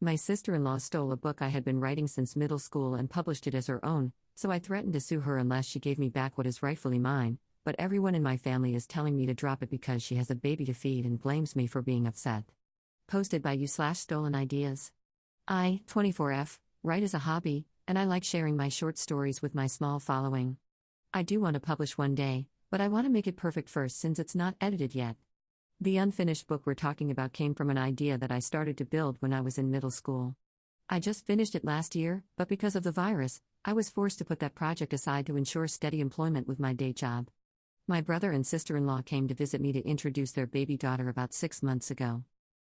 My sister-in-law stole a book I had been writing since middle school and published it as her own, so I threatened to sue her unless she gave me back what is rightfully mine, but everyone in my family is telling me to drop it because she has a baby to feed and blames me for being upset. Posted by you/stolen ideas. I, 24F, write as a hobby, and I like sharing my short stories with my small following. I do want to publish one day, but I want to make it perfect first since it's not edited yet. The unfinished book we're talking about came from an idea that I started to build when I was in middle school. I just finished it last year, but because of the virus, I was forced to put that project aside to ensure steady employment with my day job. My brother and sister-in-law came to visit me to introduce their baby daughter about 6 months ago.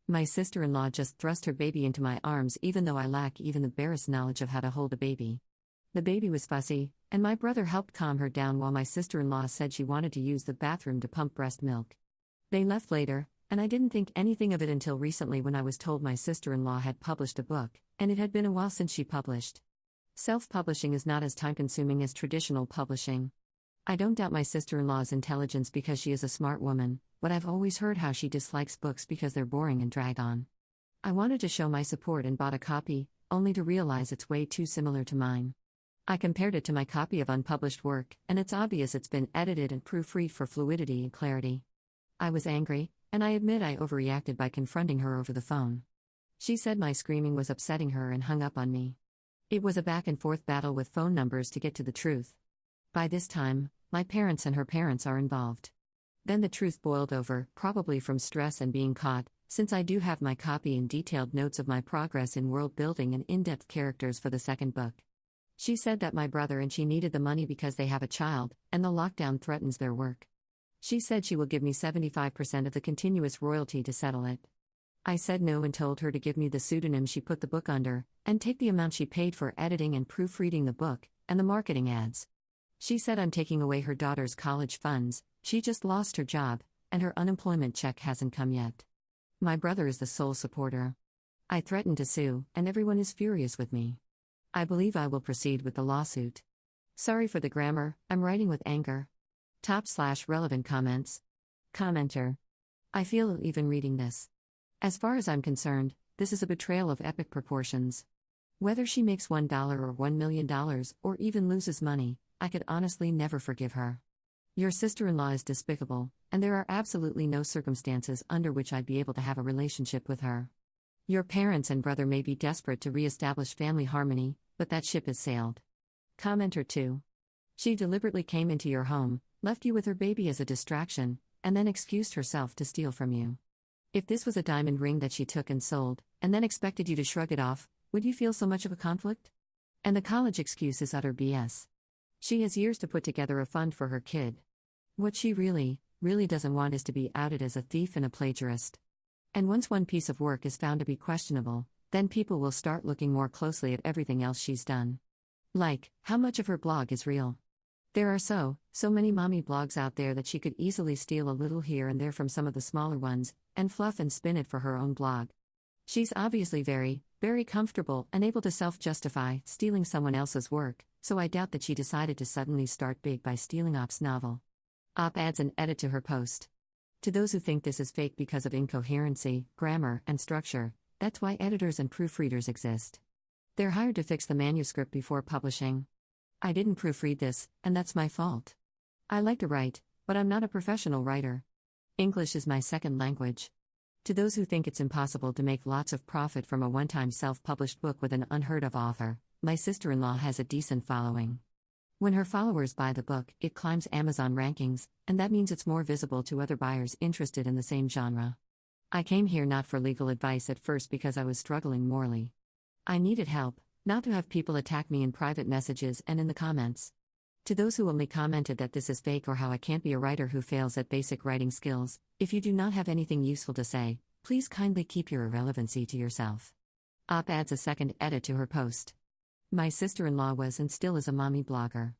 My sister-in-law just thrust her baby into my arms even though I lack even the barest knowledge of how to hold a baby. The baby was fussy, and my brother helped calm her down while my sister-in-law said she wanted to use the bathroom to pump breast milk. They left later, and I didn't think anything of it until recently when I was told my sister-in-law had published a book, and it had been a while since she published. Self-publishing is not as time-consuming as traditional publishing. I don't doubt my sister-in-law's intelligence because she is a smart woman, but I've always heard how she dislikes books because they're boring and drag on. I wanted to show my support and bought a copy, only to realize it's way too similar to mine. I compared it to my copy of unpublished work, and it's obvious it's been edited and proofread for fluidity and clarity. I was angry, and I admit I overreacted by confronting her over the phone. She said my screaming was upsetting her and hung up on me. It was a back-and-forth battle with phone numbers to get to the truth. By this time, my parents and her parents are involved. Then the truth boiled over, probably from stress and being caught, since I do have my copy and detailed notes of my progress in world building and in-depth characters for the second book. She said that my brother and she needed the money because they have a child, and the lockdown threatens their work. She said she will give me 75% of the continuous royalty to settle it. I said no and told her to give me the pseudonym she put the book under, and take the amount she paid for editing and proofreading the book, and the marketing ads. She said I'm taking away her daughter's college funds, she just lost her job, and her unemployment check hasn't come yet. My brother is the sole supporter. I threatened to sue, and everyone is furious with me. I believe I will proceed with the lawsuit. Sorry for the grammar, I'm writing with anger. /relevant comments. Commenter. I feel ill even reading this. As far as I'm concerned, this is a betrayal of epic proportions. Whether she makes $1 or $1 million, or even loses money, I could honestly never forgive her. Your sister-in-law is despicable, and there are absolutely no circumstances under which I'd be able to have a relationship with her. Your parents and brother may be desperate to re-establish family harmony, but that ship has sailed. Commenter 2. She deliberately came into your home, left you with her baby as a distraction, and then excused herself to steal from you. If this was a diamond ring that she took and sold, and then expected you to shrug it off, would you feel so much of a conflict? And the college excuse is utter BS. She has years to put together a fund for her kid. What she really doesn't want is to be outed as a thief and a plagiarist. And once one piece of work is found to be questionable, then people will start looking more closely at everything else she's done. Like, how much of her blog is real? There are so many mommy blogs out there that she could easily steal a little here and there from some of the smaller ones, and fluff and spin it for her own blog. She's obviously very comfortable and able to self-justify stealing someone else's work, so I doubt that she decided to suddenly start big by stealing Op's novel. Op adds an edit to her post. To those who think this is fake because of incoherency, grammar, and structure, that's why editors and proofreaders exist. They're hired to fix the manuscript before publishing. I didn't proofread this, and that's my fault. I like to write, but I'm not a professional writer. English is my second language. To those who think it's impossible to make lots of profit from a one-time self-published book with an unheard-of author, my sister-in-law has a decent following. When her followers buy the book, it climbs Amazon rankings, and that means it's more visible to other buyers interested in the same genre. I came here not for legal advice at first because I was struggling morally. I needed help, not to have people attack me in private messages and in the comments. To those who only commented that this is fake or how I can't be a writer who fails at basic writing skills, if you do not have anything useful to say, please kindly keep your irrelevancy to yourself. Op adds a second edit to her post. My sister-in-law was and still is a mommy blogger.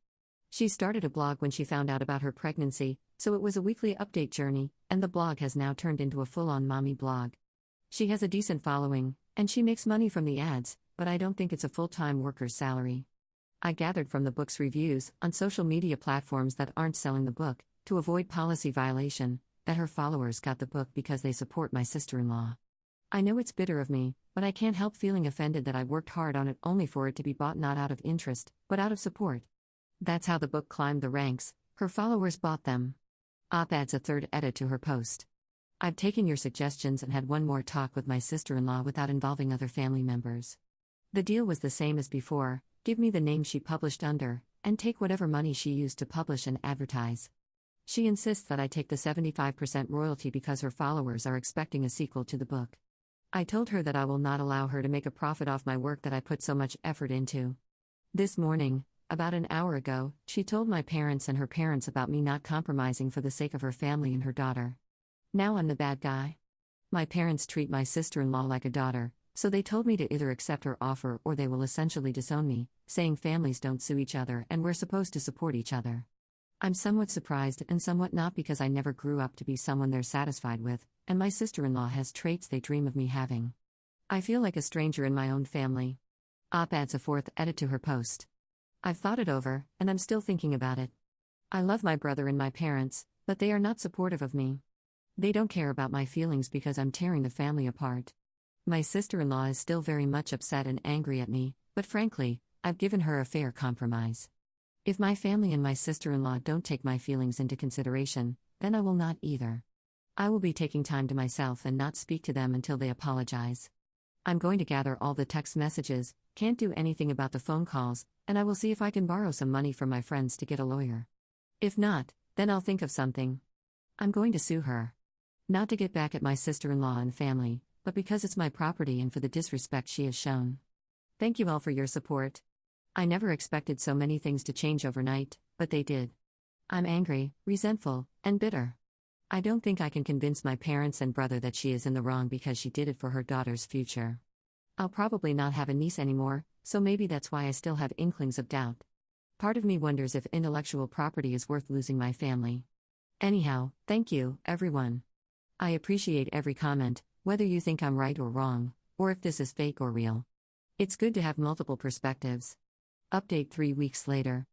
She started a blog when she found out about her pregnancy, so it was a weekly update journey, and the blog has now turned into a full-on mommy blog. She has a decent following, and she makes money from the ads, but I don't think it's a full-time worker's salary. I gathered from the book's reviews on social media platforms that aren't selling the book, to avoid policy violation, that her followers got the book because they support my sister-in-law. I know it's bitter of me, but I can't help feeling offended that I worked hard on it only for it to be bought not out of interest, but out of support. That's how the book climbed the ranks, her followers bought them. Adds a third edit to her post. I've taken your suggestions and had one more talk with my sister-in-law without involving other family members. The deal was the same as before: give me the name she published under, and take whatever money she used to publish and advertise. She insists that I take the 75% royalty because her followers are expecting a sequel to the book. I told her that I will not allow her to make a profit off my work that I put so much effort into. This morning, about an hour ago, she told my parents and her parents about me not compromising for the sake of her family and her daughter. Now I'm the bad guy. My parents treat my sister-in-law like a daughter, so they told me to either accept her offer or they will essentially disown me, saying families don't sue each other and we're supposed to support each other. I'm somewhat surprised and somewhat not, because I never grew up to be someone they're satisfied with, and my sister-in-law has traits they dream of me having. I feel like a stranger in my own family. Adds a fourth edit to her post. I've thought it over, and I'm still thinking about it. I love my brother and my parents, but they are not supportive of me. They don't care about my feelings because I'm tearing the family apart. My sister-in-law is still very much upset and angry at me, but frankly, I've given her a fair compromise. If my family and my sister-in-law don't take my feelings into consideration, then I will not either. I will be taking time to myself and not speak to them until they apologize. I'm going to gather all the text messages, can't do anything about the phone calls, and I will see if I can borrow some money from my friends to get a lawyer. If not, then I'll think of something. I'm going to sue her. Not to get back at my sister-in-law and family, but because it's my property and for the disrespect she has shown. Thank you all for your support. I never expected so many things to change overnight, but they did. I'm angry, resentful, and bitter. I don't think I can convince my parents and brother that she is in the wrong because she did it for her daughter's future. I'll probably not have a niece anymore, so maybe that's why I still have inklings of doubt. Part of me wonders if intellectual property is worth losing my family. Anyhow, thank you, everyone. I appreciate every comment, whether you think I'm right or wrong, or if this is fake or real. It's good to have multiple perspectives. Update 3 weeks later.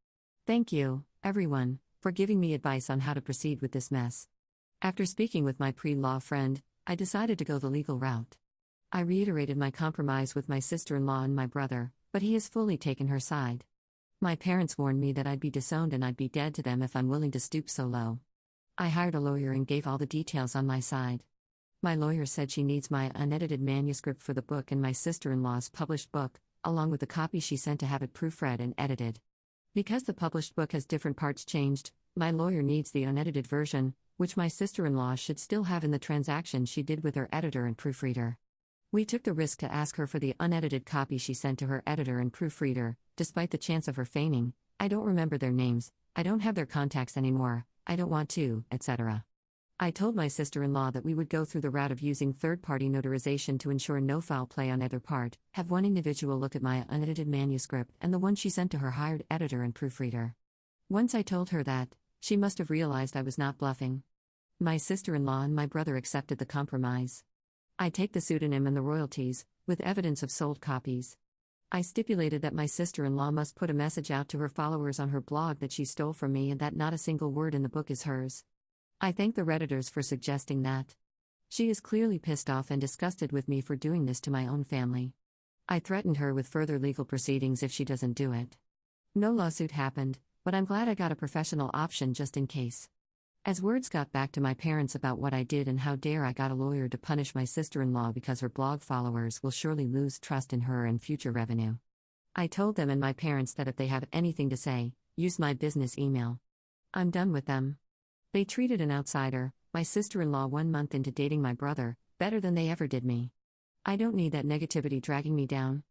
Thank you, everyone, for giving me advice on how to proceed with this mess. After speaking with my pre-law friend, I decided to go the legal route. I reiterated my compromise with my sister-in-law and my brother, but he has fully taken her side. My parents warned me that I'd be disowned and I'd be dead to them if I'm willing to stoop so low. I hired a lawyer and gave all the details on my side. My lawyer said she needs my unedited manuscript for the book and my sister-in-law's published book, along with the copy she sent to have it proofread and edited. Because the published book has different parts changed, my lawyer needs the unedited version, which my sister-in-law should still have in the transaction she did with her editor and proofreader. We took the risk to ask her for the unedited copy she sent to her editor and proofreader, despite the chance of her feigning, "I don't remember their names, I don't have their contacts anymore, I don't want to," etc. I told my sister-in-law that we would go through the route of using third-party notarization to ensure no foul play on either part, have one individual look at my unedited manuscript and the one she sent to her hired editor and proofreader. Once I told her that, she must have realized I was not bluffing. My sister-in-law and my brother accepted the compromise. I take the pseudonym and the royalties, with evidence of sold copies. I stipulated that my sister-in-law must put a message out to her followers on her blog that she stole from me and that not a single word in the book is hers. I thank the Redditors for suggesting that. She is clearly pissed off and disgusted with me for doing this to my own family. I threatened her with further legal proceedings if she doesn't do it. No lawsuit happened, but I'm glad I got a professional option just in case. As words got back to my parents about what I did and how dare I got a lawyer to punish my sister-in-law because her blog followers will surely lose trust in her and future revenue. I told them and my parents that if they have anything to say, use my business email. I'm done with them. They treated an outsider, my sister-in-law 1 month into dating my brother, better than they ever did me. I don't need that negativity dragging me down.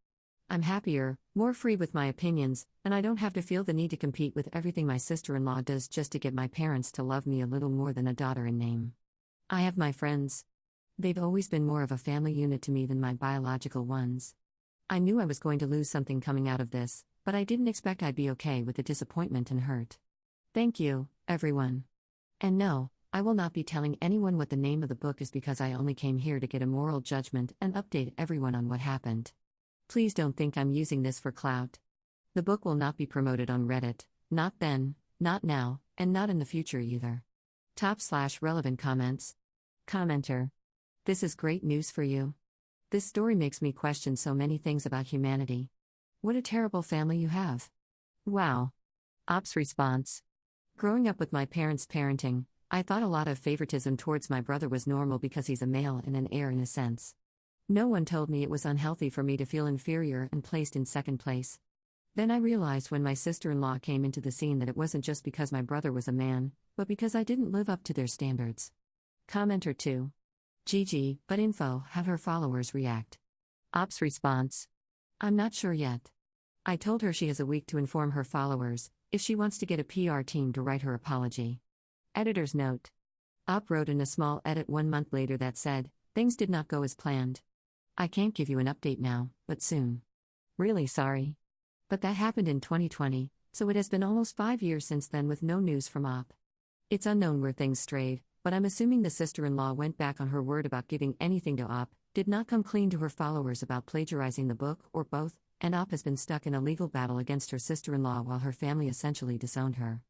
I'm happier, more free with my opinions, and I don't have to feel the need to compete with everything my sister-in-law does just to get my parents to love me a little more than a daughter in name. I have my friends. They've always been more of a family unit to me than my biological ones. I knew I was going to lose something coming out of this, but I didn't expect I'd be okay with the disappointment and hurt. Thank you, everyone. And no, I will not be telling anyone what the name of the book is because I only came here to get a moral judgment and update everyone on what happened. Please don't think I'm using this for clout. The book will not be promoted on Reddit, not then, not now, and not in the future either. /relevant comments. Commenter. This is great news for you. This story makes me question so many things about humanity. What a terrible family you have. Wow. Op's response. Growing up with my parents' parenting, I thought a lot of favoritism towards my brother was normal because he's a male and an heir in a sense. No one told me it was unhealthy for me to feel inferior and placed in second place. Then I realized when my sister-in-law came into the scene that it wasn't just because my brother was a man, but because I didn't live up to their standards. Commenter 2. Gigi, but info, have her followers react. Op's response. I'm not sure yet. I told her she has a week to inform her followers, if she wants to get a PR team to write her apology. Editor's note. Op wrote in a small edit 1 month later that said, things did not go as planned. I can't give you an update now, but soon. Really sorry. But that happened in 2020, so it has been almost 5 years since then with no news from Op. It's unknown where things strayed, but I'm assuming the sister-in-law went back on her word about giving anything to Op, did not come clean to her followers about plagiarizing the book, or both, and Op has been stuck in a legal battle against her sister-in-law while her family essentially disowned her.